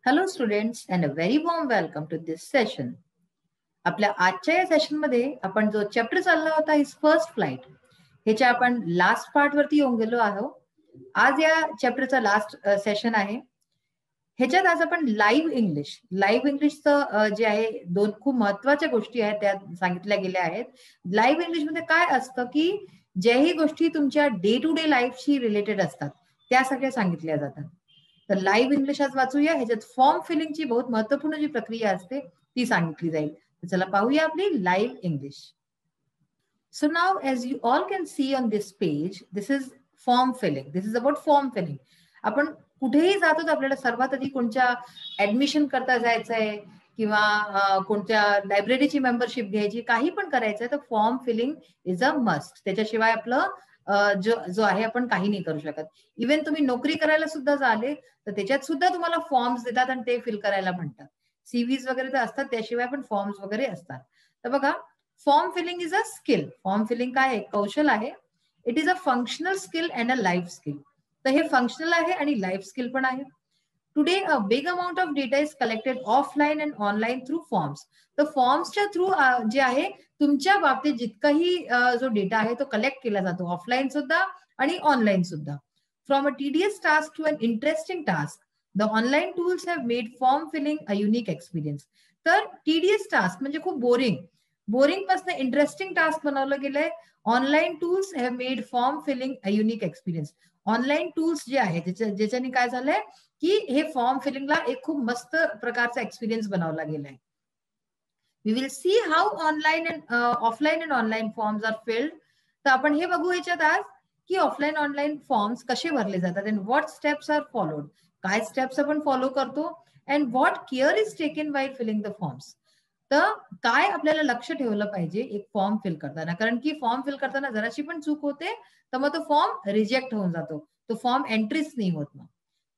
Hello students and a very warm welcome to this session. आपल्या आजच्या या session मध्ये आपण जो चॅप्टर चालला होता हिज फर्स्ट फ्लाइट ह्याच्या आपण लास्ट पार्ट वरती येऊन गेलो आहोत. आज या चॅप्टरचा लास्ट सेशन आहे. ह्याच्यात आज आपण लाईव्ह इंग्लिशचं जे आहे दोन खूप महत्वाच्या गोष्टी आहेत त्या सांगितल्या गेल्या आहेत. लाईव्ह इंग्लिश मध्ये काय असतं की ज्याही गोष्टी तुमच्या डे टू डे लाईफशी रिलेटेड असतात त्या सगळ्या सांगितल्या जातात. तर लाईव्ह इंग्लिश आज वाचूया. ह्याच्यात फॉर्म फिलिंगची बहुत महत्वपूर्ण जी प्रक्रिया असते ती सांगितली जाईल. चला पाहूया आपली live English. So now as you all can see on this page, this is form filling. This is about form filling. आपण कुठेही जातो तर आपल्याला सर्वात आधी कोणत्या ऍडमिशन करता जायचंय किंवा कोणत्या लायब्ररीची मेंबरशिप घ्यायची काही पण करायचंय तर form filling is a must. त्याच्याशिवाय आपलं जो आहे आपण काही नाही करू शकत. इव्हन तुम्ही नोकरी करायला सुद्धा झाले तर त्याच्यात सुद्धा तुम्हाला फॉर्म्स देतात आणि ते फिल करायला म्हणतात. सीव्हीज वगैरे तर असतात त्याशिवाय पण फॉर्म्स वगैरे असतात. तर बघा form filling is a skill. Form filling काय आहे? कौशल आहे. It is a functional skill and a life skill. तर हे फंक्शनल आहे आणि लाईफ स्किल पण आहे. Today a big amount of data is collected offline and online through forms. तर फॉर्म्सच्या थ्रू जे आहे तुमच्या बाबतीत जितकाही जो डेटा आहे तो कलेक्ट केला जातो ऑफलाईन सुद्धा आणि ऑनलाईन सुद्धा. From a tedious task to an interesting task the online tools have made form filling a unique experience. तर टीडीएस टास्क म्हणजे खूप बोरिंग पासून इंटरेस्टिंग टास्क बनवलं गेलंय. Online tools have made form filling a unique experience. Online tools जे आहे ज्याच्याने काय झालंय की हे फॉर्म फिलिंगला एक खूप मस्त प्रकारचा एक्सपिरियन्स बनवला गेलाय. We will see how online and offline and online forms are filled. तर आपण हे बघू याच्यात आज की ऑफलाईन ऑनलाईन फॉर्म्स कसे भरले जातात and what steps are followed. काय स्टेप्स आपण फॉलो करतो and what care is taken by filling the forms. तर काय आपल्याला लक्ष ठेवलं पाहिजे एक फॉर्म फिल करताना. कारण की फॉर्म फिल करताना जराशी पण चूक होते तर मग तो फॉर्म रिजेक्ट होऊन जातो. तो फॉर्म एंट्रीच नाही होत. मग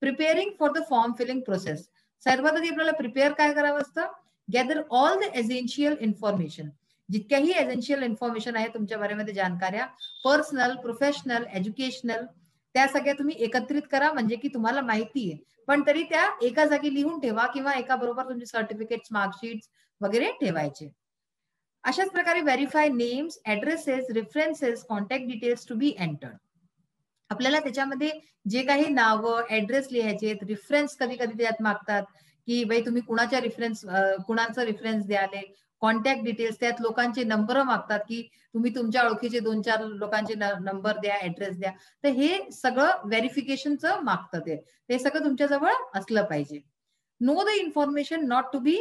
preparing for the form filling process. सर्वात आधी आपल्याला प्रिपेअर काय करावं असतं? Gather all the essential information. जितक्याही एसेन्शियल इन्फॉर्मेशन आहे तुमच्या बारेमध्ये जानकार्या पर्सनल प्रोफेशनल एज्युकेशनल त्या सगळ्या तुम्ही एकत्रित करा. म्हणजे की तुम्हाला माहिती आहे पण तरी त्या एका जागी लिहून ठेवा किंवा एका बरोबर तुमचे सर्टिफिकेट्स मार्कशीट्स वगैरे ठेवायचे. अशाच प्रकारे verify names addresses references contact details to be entered. आपल्याला त्याच्यामध्ये जे काही नावं ऍड्रेस लिहायचे रेफरन्स कधी कधी त्यात मागतात की बाई तुम्ही कुणाचा रेफरन्स द्याले. कॉन्टॅक्ट डिटेल्स त्यात लोकांचे नंबर मागतात की तुम्ही तुमच्या ओळखीचे 2-4 लोकांचे नंबर द्या ऍड्रेस द्या. तर हे सगळं व्हेरिफिकेशनचं मागतं. ते सगळं तुमच्याजवळ असलं पाहिजे. Know the information not to be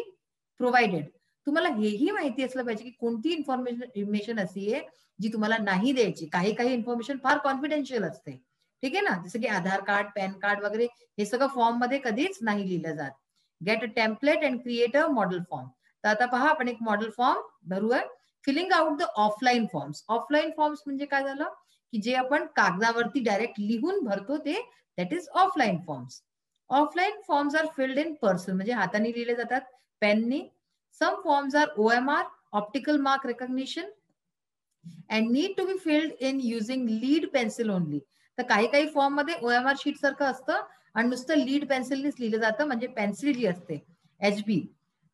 provided. तुम्हाला हेही माहिती असलं पाहिजे की कोणती इन्फॉर्मेशन अशी आहे जी तुम्हाला नाही द्यायची. काही इन्फॉर्मेशन फार कॉन्फिडेन्शियल असते. ठीक आहे ना. जसं की आधार कार्ड पॅन कार्ड वगैरे हे सगळं फॉर्म मध्ये कधीच नाही लिहिलं जात. Get a template and create a model form. तर आता पहा आपण एक मॉडेल फॉर्म भरूया. Filling out the offline forms. Offline forms म्हणजे काय झालं की जे आपण कागदावरती डायरेक्ट लिहून भरतो ते that is offline forms. Offline forms are filled in person म्हणजे हाताने लिहिले जातात पेननी. Some forms are OMR optical mark recognition and need to be filled in using lead pencil only. तर काही फॉर्म मध्ये OMR शीट सारखं असतं आणि नुसतं लीड पेन्सिलनेच लिहिलं जातं म्हणजे पेन्सिल जी असते HB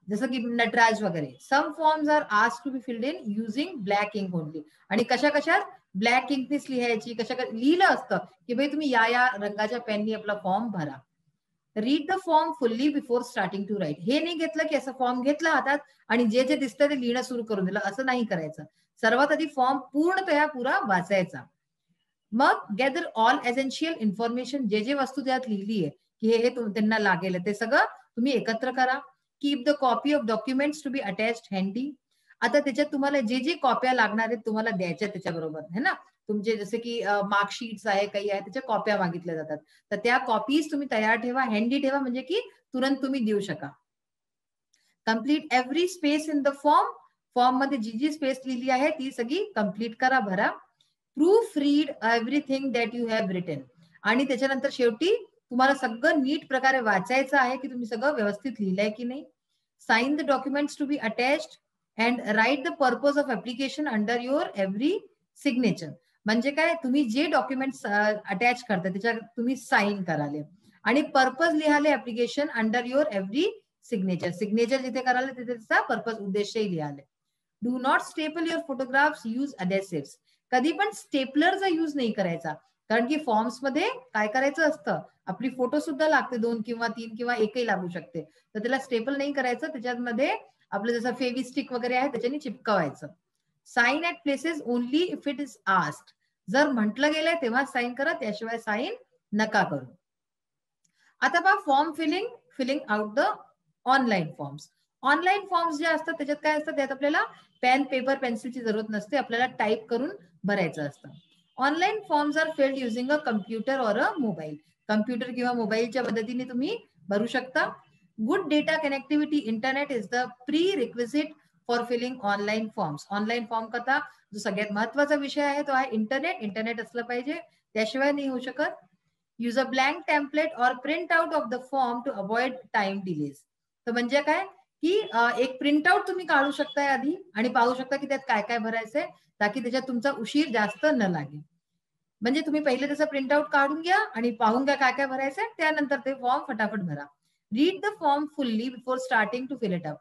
जसं की नटराज वगैरे. Some forms are asked to be filled in using black ink only. आणि कशात ब्लॅक इंकनेच लिहायची. लिहिलं असतं की भाई तुम्ही या रंगाच्या पेननी आपला फॉर्म भरा. Read the form fully before starting to write. हे नाही घेतलं की असं फॉर्म घेतला हातात आणि जे दिसतं ते लिहिणं सुरू करून दिलं. असं नाही करायचं. सर्वात आधी फॉर्म पूर्णतया पुरा वाचायचा. मग गॅदर ऑल एसेन्शियल इन्फॉर्मेशन. जे वस्तू त्यात लिहिली आहे की हे त्यांना लागेल ते सगळं तुम्ही एकत्र करा. Keep the copy of documents to be attached handy. आता त्याच्यात तुम्हाला जे कॉप्या लागणार आहेत तुम्हाला द्यायच्या त्याच्याबरोबर है ना. तुमचे जसे की मार्कशीट्स आहे काही आहे त्याच्या कॉप्या मागितल्या जातात. तर त्या कॉपीज तुम्ही तयार ठेवा हँडी ठेवा म्हणजे की तुरंत तुम्ही देऊ शका. Complete every space in the form मध्ये जी स्पेस लिहिली आहे ती सगळी कम्प्लीट करा भरा. Proofread everything that you have written. आणि त्याच्यानंतर शेवटी तुम्हाला सगळं नीट प्रकारे वाचायचं आहे की तुम्ही सगळं व्यवस्थित लिहिलंय की नाही. Sign the documents to be attached and write the purpose of application under your every signature. म्हणजे काय तुम्ही जे डॉक्युमेंट्स अटॅच करता त्याच्यात तुम्ही साईन कराले आणि पर्पज लिहाले application under your every signature. Signature जिथे करायला तिथे त्याचा पर्पज उद्देशही लिहाले. Do not staple your photographs, use adhesives. कधी पण स्टेपलरचा यूज नाही करायचा, कारण की फॉर्म्स मध्ये काय करायचं असतं, आपली फोटो सुद्धा लागते, 2 किंवा 3 किंवा एकही लागू शकते, तर त्याला स्टेपल नाही करायचं. त्याच्यामध्ये आपलं जसं फेविस्टिक वगैरे आहे त्याच्याने चिपकवायचं. Sign at places only if it is asked. जर म्हटलं गेलंय तेव्हा साइन करा, त्याशिवाय साइन नका करू. आता पहा form filling out the online forms. Online forms जे असतात त्याच्यात काय असतं, त्यात आपल्याला पेन पेपर पेन्सिलची जरूरत नसते, आपल्याला टाईप करून भरायचं असतं. Online forms are filled using a computer or a mobile. Computer किंवा मोबाईलच्या मदतीने तुम्ही भरू शकता. Good data connectivity internet is the prerequisite for filling online forms. Online form करता जो सगळ्यात महत्वाचा विषय आहे तो आहे इंटरनेट. इंटरनेट असलं पाहिजे, त्याशिवाय नाही होऊ शकत. Use a blank template or print out of the form to avoid time delays. तर म्हणजे काय की एक प्रिंट आउट तुम्ही काढू शकताय आधी आणि पाहू शकता की त्यात काय काय भरायचंय, ताकी त्याच्यात तुमचा उशीर जास्त न लागेल. म्हणजे तुम्ही पहिले त्याचं प्रिंट आउट काढून घ्या आणि पाहून घ्या काय काय भरायचंय, त्यानंतर ते फॉर्म फटाफट भरा. Read the form fully before starting to fill it up.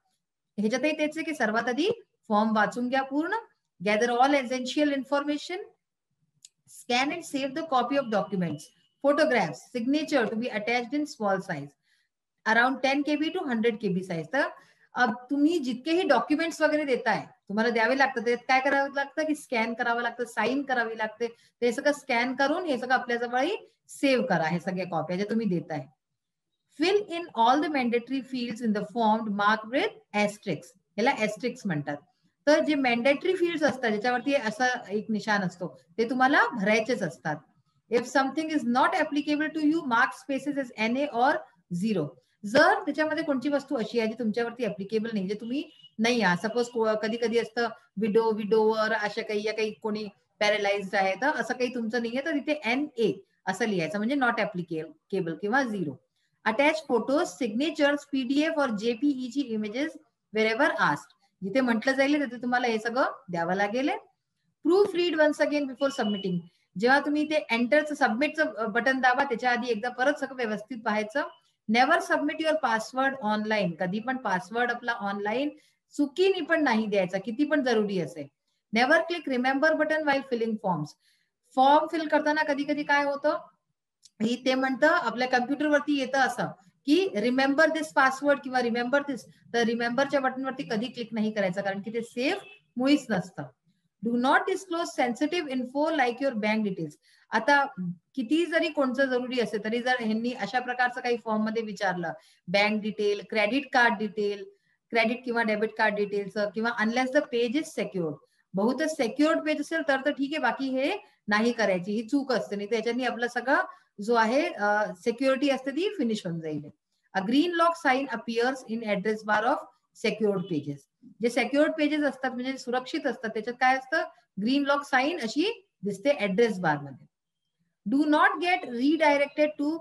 ह्याच्यातही तेच आहे की सर्वात आधी फॉर्म वाचून घ्या पूर्ण. Gather all essential information. Scan and save the copy of documents, photographs, signature to be attached in small size, around 10 KB to 100 KB size. तर तुम्ही जितकेही डॉक्युमेंट्स वगैरे देताय तुम्हाला द्यावे लागतं, ते काय करावं लागतं की स्कॅन करावं लागतं, साईन करावी लागते. ते सगळं स्कॅन करून हे सगळं आपल्या जवळ सेव्ह करा, हे सगळ्या कॉप्या ज्या तुम्ही देताय. Fill in all the mandatory fields in the form mark with asterisks. याला एस्ट्रिक्स म्हणतात. तर जे मॅन्डेटरी फील्ड्स असतात ज्याच्यावरती असा एक निशाण असतो ते तुम्हाला भरायचेच असतात. If something is not applicable to you, mark spaces as NA or 0. जर त्याच्यामध्ये कोणती वस्तू अशी आहे जी तुमच्यावरती ऍप्लिकेबल नाही, जे तुम्ही नाही आहात, सपोज कधी कधी असतं विडोवर अशा काही या काही कोणी पॅरालाइज्ड आहे, तर असं काही तुमचं नाहीये तर तिथे NA असं लिहायचं, म्हणजे नॉट ऍप्लिकेबल किंवा 0. Attach photos, signatures, PDF or JPEG images wherever asked. जिथे म्हटलं जाईल तिथे तुम्हाला हे सगळं द्यावं लागेल. Proofread once again before submitting. जेव्हा तुम्ही ते एंटरचं सबमिटचं बटन दाबा त्याच्या आधी एकदा परत सगळं व्यवस्थित पाहायचं. Never submit your password online. कधी पण पासवर्ड आपला ऑनलाईन चुकीने पण नाही द्यायचा, किती पण जरुरी असेल. Never click remember button while filling forms. Form fill करताना कधी कधी काय होतं, ते म्हणतं आपल्या कम्प्युटरवरती येतं असं की रिमेंबर दिस पासवर्ड किंवा रिमेंबर दिस, तर रिमेंबरच्या बटनवरती कधी क्लिक नाही करायचं, कारण की ते सेफ मुळीच नसतं. Do not disclose sensitive info like your bank details. आता किती जरी कोणतं जरुरी असेल तरी जर ह्यांनी अशा प्रकारचं काही फॉर्म मध्ये विचारलं, bank detail, credit card detail, credit किंवा डेबिट कार्ड डिटेल्स, किंवा unless the page is secured. बहुतेक सेक्युर्ड पेज असेल तर ठीक आहे, बाकी हे नाही करायची, ही चूक असते. नाही त्याच्यानी आपलं सगळं जो आहे सिक्युरिटी असते ती फिनिश होऊन जाईल. A green lock sign appears in address bar of secured pages. जे सेक्युर्ड पेजेस असतात म्हणजे सुरक्षित असतात त्याच्यात काय असतं, ग्रीन लॉक साइन अशी दिसते ऍड्रेस बार मध्ये. Do not get redirected to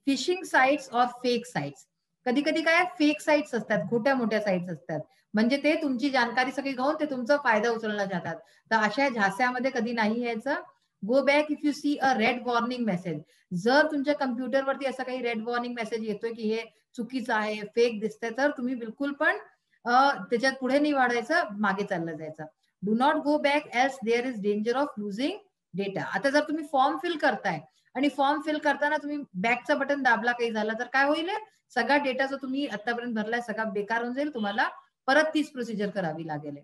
phishing sites or fake sites. कधी कधी काय फेक साइट्स असतात, खोट्या मोठ्या साइट्स असतात, म्हणजे ते तुमची जानकारी सगळी घेऊन ते तुमचा फायदा उचलला जातात. तर अशा झास्यामध्ये कधी नाही यायचं. Go back if you see a red warning message. जर तुमच्या कम्प्युटरवरती असा काही रेड वॉर्निंग मेसेज येतोय की हे चुकीचं आहे, फेक दिसतंय, तर तुम्ही बिलकुल पण त्याच्यात पुढे नाही वाढायचं, मागे चाललं जायचं. Do not go back else there is danger of losing data. आता जर तुम्ही फॉर्म फिल करताय आणि फॉर्म फिल करताना तुम्ही बॅकचा बटन दाबला, काही झालं तर काय होईल, सगळा डेटा जो तुम्ही आतापर्यंत भरलाय सगळा बेकार होऊन जाईल, तुम्हाला परत तीच प्रोसिजर करावी लागेल.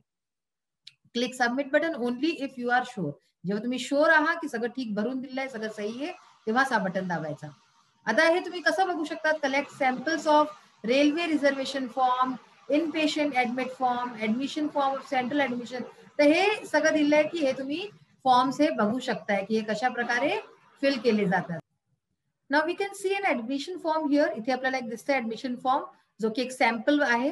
Click submit button only if you are sure. जेव्हा तुम्ही शुअर आहात की सगळं ठीक भरून दिलंय, सगळं सही आहे, तेव्हाच हा बटन दाबायचा. आता हे तुम्ही कसं बघू शकता, collect samples of railway reservation form, in patient admit form, admission form of central admission. तर हे सगळं दिलंय की हे तुम्ही फॉर्म्स हे बघू शकताय की हे कशा प्रकारे फिल केले जातात. Now we can see an admission form here. इथे आपल्याला एक दिसतंय ऍडमिशन फॉर्म, जो की एक सॅम्पल आहे.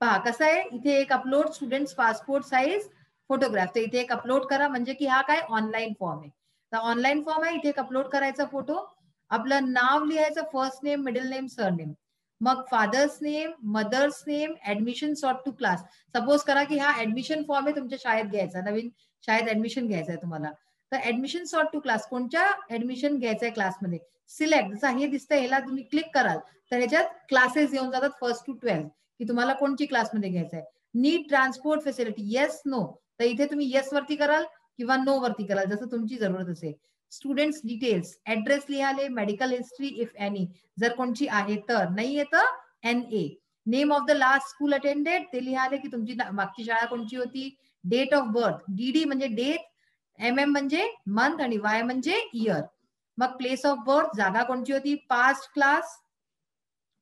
पहा कसं आहे, इथे एक upload students passport size photograph. तर इथे एक अपलोड करा, म्हणजे की हा काय ऑनलाईन फॉर्म आहे. तर ऑनलाईन फॉर्म आहे, इथे एक अपलोड करायचा फोटो, आपलं नाव लिहायचं, first name, middle name, surname, मग father's name, mother's name, admission sort to class. Suppose करा की हा ऍडमिशन फॉर्म आहे तुमच्या शाळेत घ्यायचा, नवीन शाळेत ऍडमिशन घ्यायचं आहे तुम्हाला, तर ऍडमिशन सॉर्ट टू क्लास, कोणत्या ऍडमिशन घ्यायचंय क्लासमध्ये, सिलेक्ट, जसं हे दिसतंय ह्याला तुम्ही क्लिक कराल तर ह्याच्यात क्लासेस येऊन जातात 1st to 12th की तुम्हाला कोणती क्लासमध्ये घ्यायचंय. Need transport facility, yes no, तर इथे तुम्ही येस वरती कराल किंवा नो वरती कराल जसं तुमची जरूरत असेल. स्टुडंट्स डिटेल्स, ऍड्रेस लिहाले, मेडिकल हिस्ट्री इफ एनी, जर कोणची आहे तर, नाही आहे तर NA. Name of the last school attended, ते लिहाले की तुमची मागची शाळा कोणची होती. डेट ऑफ बर्थ, DD म्हणजे डेट, MM म्हणजे मंथ आणि Y म्हणजे इयर. मग प्लेस ऑफ बर्थ, जागा कोणची होती. पास्ट क्लास,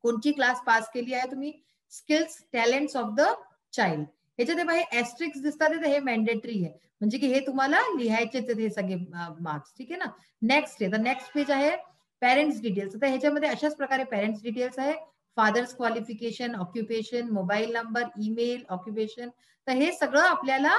कोणची क्लास पास केली आहे तुम्ही. Skills talents of the child, ह्याच्यात हे एस्ट्रिक्स दिसतात हे मॅन्डेटरी आहे, म्हणजे की हे तुम्हाला लिहायचेच हे सगळे मार्क्स. ठीक आहे ना. नेक्स्ट आहे, तर नेक्स्ट पेज आहे पेरेंट्स डिटेल्स. तर ह्याच्यामध्ये अशाच प्रकारे पेरेंट्स डिटेल्स आहे. Father's qualification, occupation, mobile number, email, occupation, तर हे सगळं आपल्याला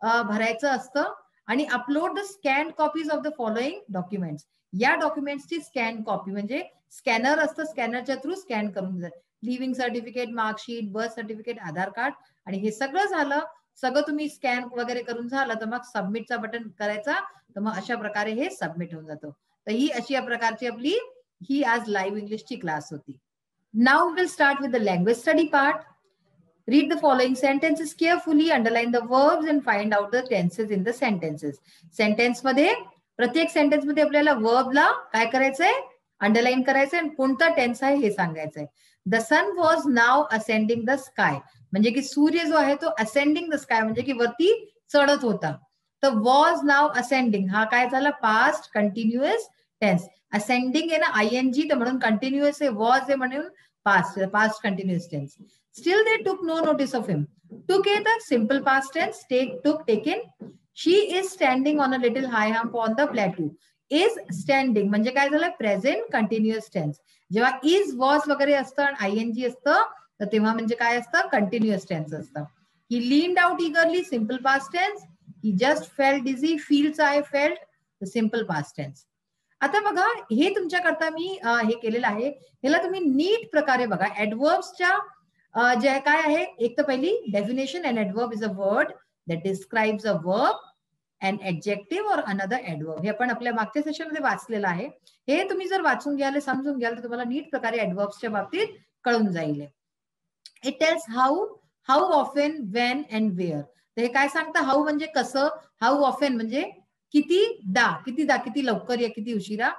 भरायचं असतं. आणि upload the scan copies of the following documents, या डॉक्युमेंट्सची स्कॅन कॉपी, म्हणजे स्कॅनर असतं, स्कॅनरच्या थ्रू स्कॅन करून द्या. Living certificate, marksheet, birth certificate, Aadhaar card, आणि हे सगळं झालं, सगळं तुम्ही स्कॅन वगैरे करून झालं तर मग सबमिटचा बटन करायचा, तर मग अशा प्रकारे हे सबमिट होऊन जातं. तर ही अशी प्रकारची आपली ही आज लाईव्ह इंग्लिशची क्लास होती. Now will start with the language study part. Read the following sentences carefully, underline the verbs and find out the tenses in the sentences. Sentence मध्ये प्रत्येक सेंटेन्स मध्ये आपल्याला वर्बला काय करायचंय, अंडरलाईन करायचंय आणि कोणता टेन्स आहे हे सांगायचंय. The sun was now ascending the sky, म्हणजे की सूर्य जो आहे तो असेंडिंग द स्काय म्हणजे की वरती चढत होता. तर वॉज नाव असेंडिंग हा काय झाला, पास्ट कंटिन्युअस टेन्स. असेंडिंग आहे ना ING, तर म्हणून कंटिन्युअस आहे, वॉज आहे म्हणून past continuous tense. Still they took no notice of him. Took is the simple past tense. Take, took, taken. She is standing on a little high hump on the plateau. Is standing म्हणजे काय झालं, present continuous tense. जेव्हा is was वगैरे असतं आणि ING असतं तर तेव्हा म्हणजे काय असतं, कंटिन्युअस टेन्स असतं. He leaned out eagerly, simple past tense. He just felt dizzy, feels I felt, the simple past tense. आता बघा हे तुमच्याकरता मी हे केलेलं आहे, ह्याला तुम्ही नीट प्रकारे बघा. ऍडवर्ब्सच्या जे काय आहे, एक तर पहिली definition, an adverb is a word that describes a verb, an adjective or another adverb. हे आपण आपल्या मागच्या सेशनमध्ये वाचलेलं आहे. हे तुम्ही जर वाचून घ्याल, समजून घ्याल तर तुम्हाला नीट प्रकारे ऍडवर्ब्सच्या बाबतीत कळून जाईल. It tells how, how often, when and where. तर हे काय सांगतं, हाऊ म्हणजे कसं, हाऊ ऑफेन म्हणजे कितीदा, किती लवकर या किती उशिरा,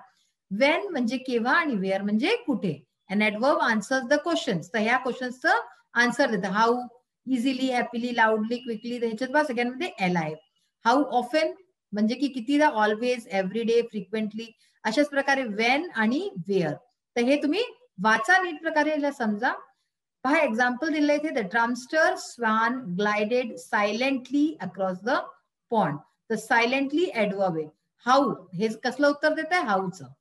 वेन म्हणजे केव्हा आणि वेअर म्हणजे कुठे. An adverb answers the questions. तर ह्या क्वेश्चन्सचं आन्सर देतं. हाऊ, इझिली, हॅपीली, लाऊडली, क्विकली, ह्याच्यात बघा सगळ्यांमध्ये एल आहे. हाऊ ऑफेन म्हणजे की कितीदा, ऑलवेज, एव्हरी डे, फ्रिक्वेंटली, अशाच प्रकारे वेन आणि वेअर. तर हे तुम्ही वाचा नीट प्रकारे, याला समजा. पहा एक्झाम्पल दिलंय इथे, the trumpeter swan glided silently across the pond. तर सायलेंटली ऍडवर्ब आहे. हाऊ हे कसलं उत्तर देत आहे, हाऊचं.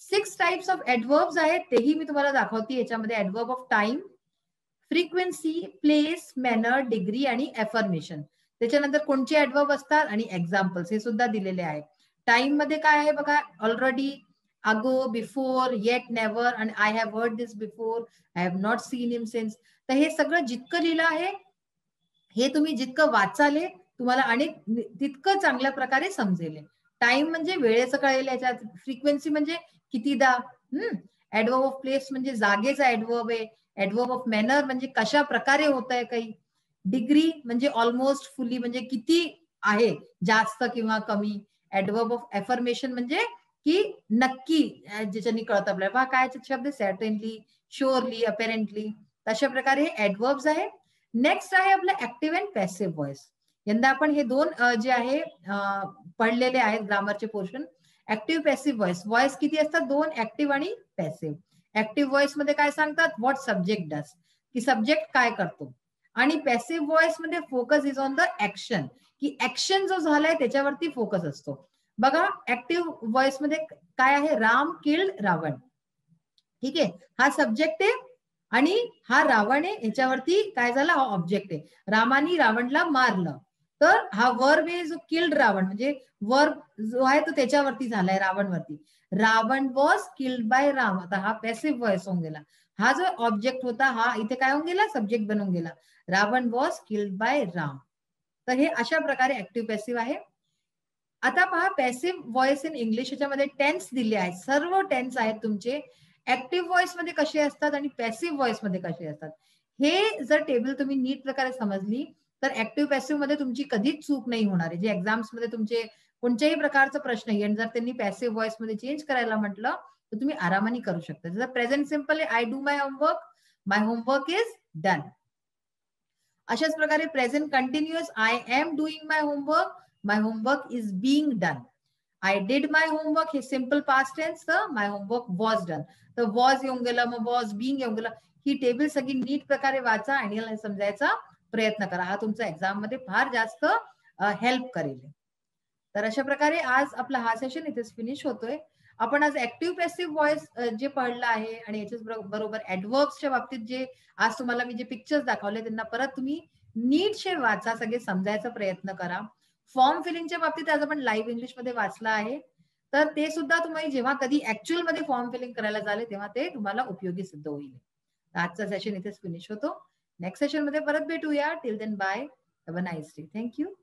6 टाइप्स ऑफ ऍडवर्ब्स आहेत, तेही मी तुम्हाला दाखवते याच्यामध्ये. Adverb of time, frequency, place, manner, degree आणि एफर्मेशन. त्याच्यानंतर कोणते ऍडवर्ब असतात आणि एक्झाम्पल्स हे सुद्धा दिलेले आहेत. टाइम मध्ये काय आहे बघा, ऑलरेडी, अगो, बिफोर, येट, नेव्हर आणि I have heard this before, I have not seen him since. तर हे सगळं जितकं लिहिलं आहे हे तुम्ही जितकं वाचाले तुम्हाला आणि तितकं चांगल्या प्रकारे समजेल. टाइम म्हणजे वेळेचं कळेल याच्यात. फ्रिक्वेन्सी म्हणजे कितीदा. ऍडवर्ब ऑफ प्लेस म्हणजे जागेचा ऍडवर्ब आहे. ऍडवर्ब ऑफ मॅनर म्हणजे कशा प्रकारे होत आहे काही. डिग्री म्हणजे ऑलमोस्ट, फुली म्हणजे किती आहे, जास्त किंवा कमी. ऍडवर्ब ऑफ एफर्मेशन म्हणजे की नक्की, ज्याच्यानी कळतं आपल्याला काय शब्द, सर्टेनली, शुअरली, अपेरेंटली. तशा प्रकारे हे ऍडवर्ब्स आहे. नेक्स्ट आहे आपलं ऍक्टिव्ह अँड पॅसिव्ह व्हॉइस. यंदा आपण हे दोन जे आहे पडलेले आहेत ग्रामरचे portion. Active, passive voice. Voice किती असतात, दोन, ऍक्टिव्ह आणि पॅसिव्ह. ऍक्टिव्ह व्हॉइस मध्ये काय सांगतात, व्हॉट सब्जेक्ट डज, की सब्जेक्ट काय करतो. आणि पॅसिव्ह व्हॉइस मध्ये focus is on the action, की ऍक्शन जो झालाय त्याच्यावरती फोकस असतो. बघा ऍक्टिव्ह व्हॉइस मध्ये काय आहे, राम किल्ड रावण. ठीक आहे, हा सब्जेक्ट आहे आणि हा रावण आहे, ह्याच्यावरती काय झालं, हा ऑब्जेक्ट आहे. रामानी रावणला मारलं. तर हा वर्ब आहे जो किल्ड रावण, म्हणजे वर्ब जो आहे तो त्याच्यावरती झालाय, रावणवरती. Ravan was killed by Ram. आता हा पॅसिव्ह व्हॉइस होऊन गेला. हा जो ऑब्जेक्ट होता हा इथे काय होऊन गेला, सब्जेक्ट बनून गेला. Ravan was killed by Ram. तर हे अशा प्रकारे ऍक्टिव्ह पॅसिव्ह आहे. आता पहा पॅसिव्ह व्हॉइस इन इंग्लिश याच्यामध्ये टेन्स दिले आहेत, सर्व टेन्स आहेत तुमचे. ऍक्टिव्ह व्हॉइस मध्ये कसे असतात आणि पॅसिव्ह व्हॉइस मध्ये कसे असतात, हे जर टेबल तुम्ही नीट प्रकारे समजली तर ऍक्टिव्ह पॅसिव्ह मध्ये तुमची कधीच चूक नाही होणार आहे. जे एक्झाम्स मध्ये तुमचे कोणत्याही प्रकारचा प्रश्न येईल, जर त्यांनी पॅसिव्ह व्हॉइस मध्ये चेंज करायला म्हटलं तर तुम्ही आरामाने करू शकता. जर present simple I do my homework is done. अशाच प्रकारे present continuous I am doing my homework is being done. I did my homework हे सिम्पल पास्ट टेन्स, तर माय होमवर्क वॉज डन. तर वॉज येऊन गेलं, मग वॉज बीइंग येऊन गेलं. ही टेबल सगळी नीट प्रकारे वाचा आणि याला समजायचा प्रयत्न करा. हा तुमचा एक्झाम मध्ये फार जास्त हेल्प करेल. तर अशा प्रकारे आज आपला हा सेशन इथेच फिनिश होतोय. आपण आज ऍक्टिव्ह पॅसिव्ह व्हॉइस जे पडलं आहे आणि याच्याच बरोबर ऍडव्हर्ब्सच्या बाबतीत जे आज तुम्हाला मी जे पिक्चर्स दाखवले त्यांना परत तुम्ही नीटशे वाचा, सगळे समजायचा प्रयत्न करा. फॉर्म फिलिंगच्या बाबतीत आज आपण लाईव्ह इंग्लिश मध्ये वाचलं आहे, तर ते सुद्धा तुम्ही जेव्हा कधी ऍक्च्युअल मध्ये फॉर्म फिलिंग करायला झाले तेव्हा ते तुम्हाला उपयोगी सिद्ध होईल. आजचा सेशन इथेच फिनिश होतो. नेक्स्ट सेशन मध्ये परत भेटूया. Till then bye, have a nice day. Thank you.